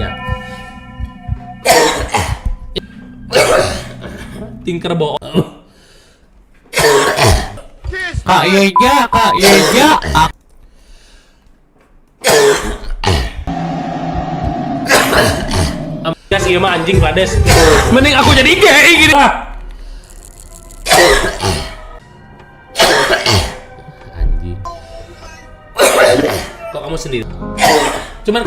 ya. Tinker bohong. Kak Yeja. Ya sih mah anjing Lades. Mending aku jadi gay gini. Anjing. Kok kamu sendiri? Cuman